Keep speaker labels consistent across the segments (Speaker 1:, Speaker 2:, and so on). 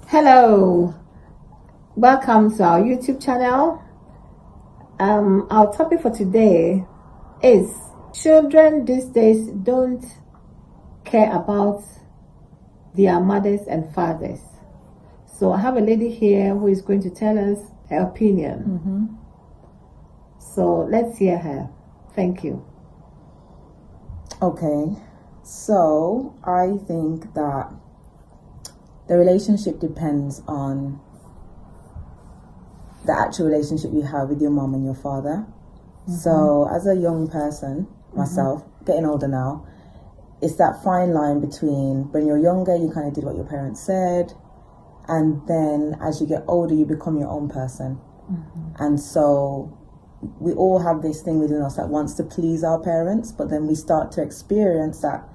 Speaker 1: Hello, welcome to our YouTube channel. Our topic for today is children these days don't care about their mothers and fathers. So I have a lady here who is going to tell us her opinion. So let's hear her. Thank you.
Speaker 2: Okay, so I think that the relationship depends on the actual relationship you have with your mom and your father. So as a young person, myself, getting older now, it's that fine line between when you're younger, you kind of did what your parents said, and then as you get older, you become your own person. And so we all have this thing within us that wants to please our parents, but then we start to experience that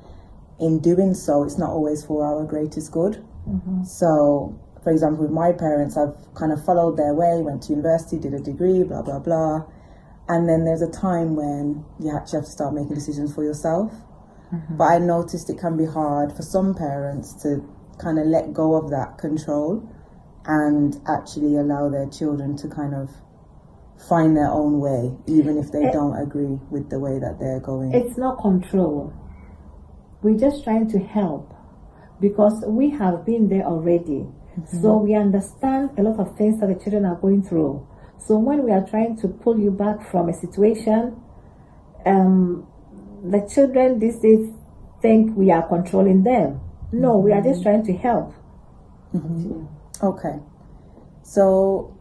Speaker 2: in doing so, it's not always for our greatest good. So, for example, with my parents, I've kind of followed their way, went to university, did a degree, blah, blah, blah. And then there's a time when you actually have to start making decisions for yourself. But I noticed it can be hard for some parents to kind of let go of that control and actually allow their children to kind of find their own way, even if they don't agree with the way that they're going.
Speaker 1: It's not control. We're just trying to help because we have been there already. So we understand a lot of things that the children are going through. So when we are trying to pull you back from a situation, the children these days think we are controlling them. No, we are just trying to help.
Speaker 2: Okay. So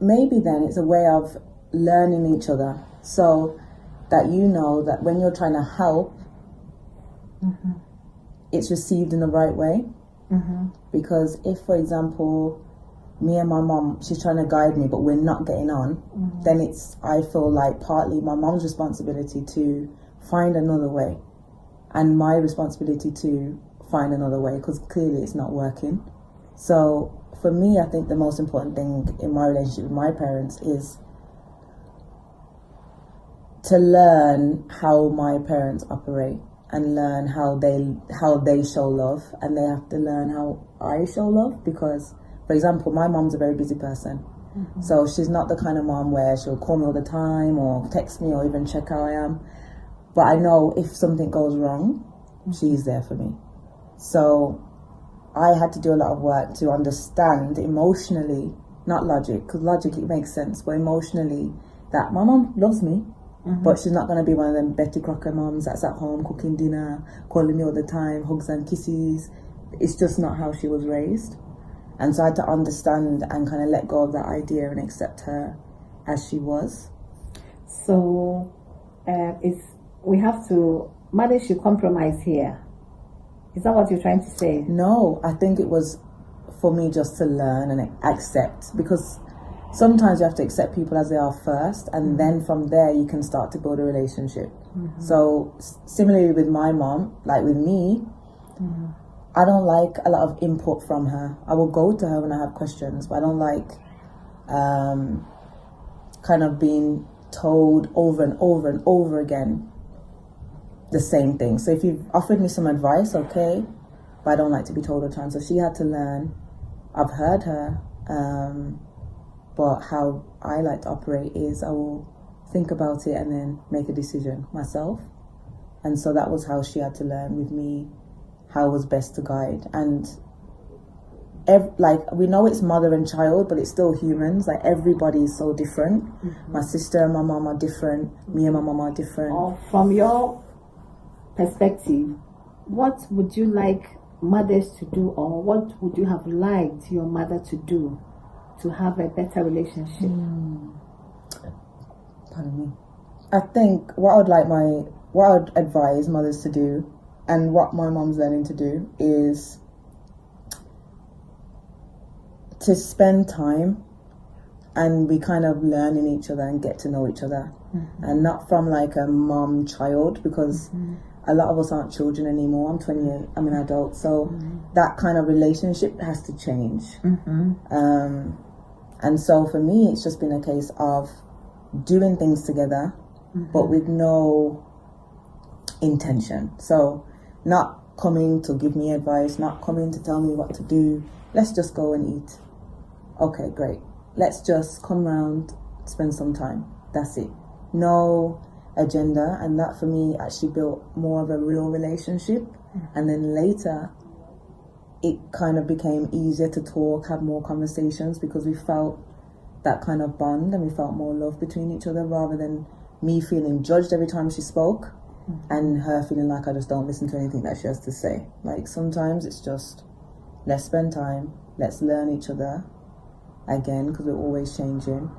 Speaker 2: maybe then it's a way of learning each other so that you know that when you're trying to help, it's received in the right way. Because if, for example, me and my mom, she's trying to guide me, but we're not getting on, then I feel like partly my mom's responsibility to find another way and my responsibility to find another way, because clearly it's not working. So for me, I think the most important thing in my relationship with my parents is to learn how my parents operate and learn how they show love, and they have to learn how I show love. Because, for example, my mom's a very busy person, so she's not the kind of mom where she'll call me all the time or text me or even check how I am. But I know if something goes wrong, she's there for me. So I had to do a lot of work to understand emotionally, not logic, because logic, it makes sense, but emotionally, that my mom loves me. But she's not going to be one of them Betty Crocker moms that's at home cooking dinner, calling me all the time, hugs and kisses. It's just not how she was raised. And so I had to understand and kind of let go of that idea and accept her as she was.
Speaker 1: So mothers should compromise here. Is that what you're trying to say?
Speaker 2: No, I think it was for me just to learn and accept, because sometimes you have to accept people as they are first, and then from there you can start to build a relationship. So similarly with my mom, like with me, I don't like a lot of input from her. I will go to her when I have questions, but I don't like kind of being told over and over and over again the same thing. So if you've offered me some advice, okay, but I don't like to be told all the time. So she had to learn. I've heard her, but how I like to operate is I will think about it and then make a decision myself. And so that was how she had to learn with me how was best to guide. And we know it's mother and child, but it's still humans. Like, everybody is so different. My sister and my mom are different. Me and my mom are different.
Speaker 1: From your perspective, what would you like mothers to do, or what would you have liked your mother to do to have a better relationship?
Speaker 2: Pardon me. I think what I would advise mothers to do, and what my mom's learning to do, is to spend time and we kind of learn in each other and get to know each other, and not from like a mom child, because a lot of us aren't children anymore. I'm 28, I'm an adult, so that kind of relationship has to change. And so for me, it's just been a case of doing things together, but with no intention. So not coming to give me advice, not coming to tell me what to do, let's just go and eat. Okay, great. Let's just come round, spend some time. That's it. No agenda. And that for me actually built more of a real relationship. And then later, it kind of became easier to talk, have more conversations, because we felt that kind of bond and we felt more love between each other, rather than me feeling judged every time she spoke and her feeling like I just don't listen to anything that she has to say. Like, sometimes it's just, let's spend time, let's learn each other again, because we're always changing.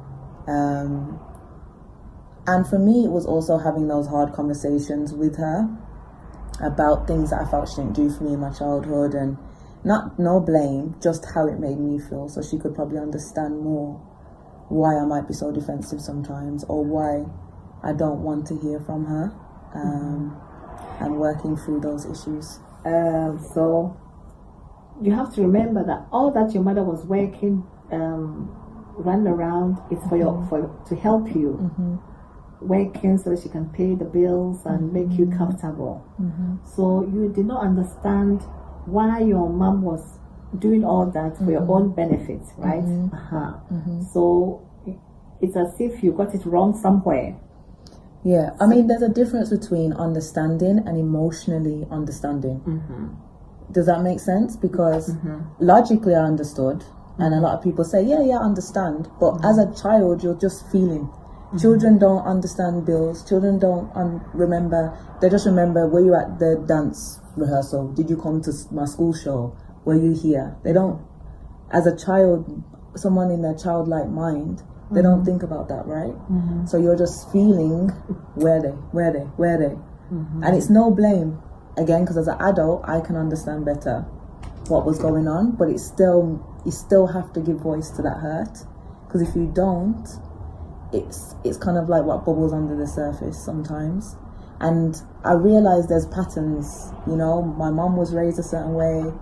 Speaker 2: And for me, it was also having those hard conversations with her about things that I felt she didn't do for me in my childhood, and no blame, just how it made me feel, so she could probably understand more why I might be so defensive sometimes, or why I don't want to hear from her, and working through those issues.
Speaker 1: So you have to remember that all that your mother was working, run around, is to help you, working so that she can pay the bills and make you comfortable. So you did not understand why your mom was doing all that for your own benefit, right? So it's as if you got it wrong somewhere.
Speaker 2: Yeah, I mean, there's a difference between understanding and emotionally understanding. Does that make sense? Because logically I understood, and a lot of people say, yeah, I understand. But as a child, you're just feeling. Children don't understand bills. Children don't remember. They just remember, were you at the dance rehearsal? Did you come to my school show? Were you here? They don't, as a child, someone in their childlike mind, they don't think about that, right? So you're just feeling, where they? And it's no blame, again, because as an adult, I can understand better what was going on, but you still have to give voice to that hurt, because if you don't, it's kind of like what bubbles under the surface sometimes. And I realized there's patterns, you know. My mom was raised a certain way,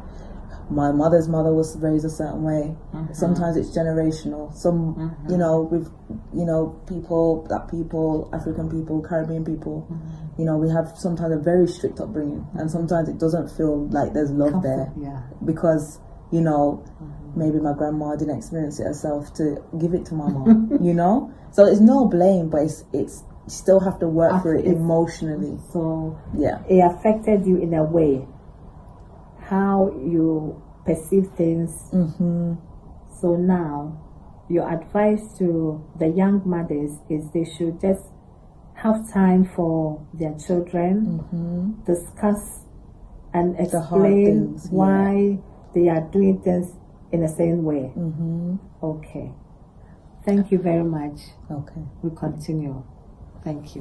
Speaker 2: my mother's mother was raised a certain way. Sometimes it's generational. Some, you know, with, you know, people, black people, African people, Caribbean people, you know, we have sometimes a very strict upbringing, and sometimes it doesn't feel like there's love there, because, you know, maybe my grandma didn't experience it herself to give it to my mom, you know. So it's no blame, but it's you still have to work through it emotionally.
Speaker 1: So
Speaker 2: yeah,
Speaker 1: it affected you in a way, how you perceive things. So now your advice to the young mothers is they should just have time for their children, discuss and explain why they are doing things in a certain way. Okay. Thank you very much.
Speaker 2: Okay.
Speaker 1: We continue. Thank you.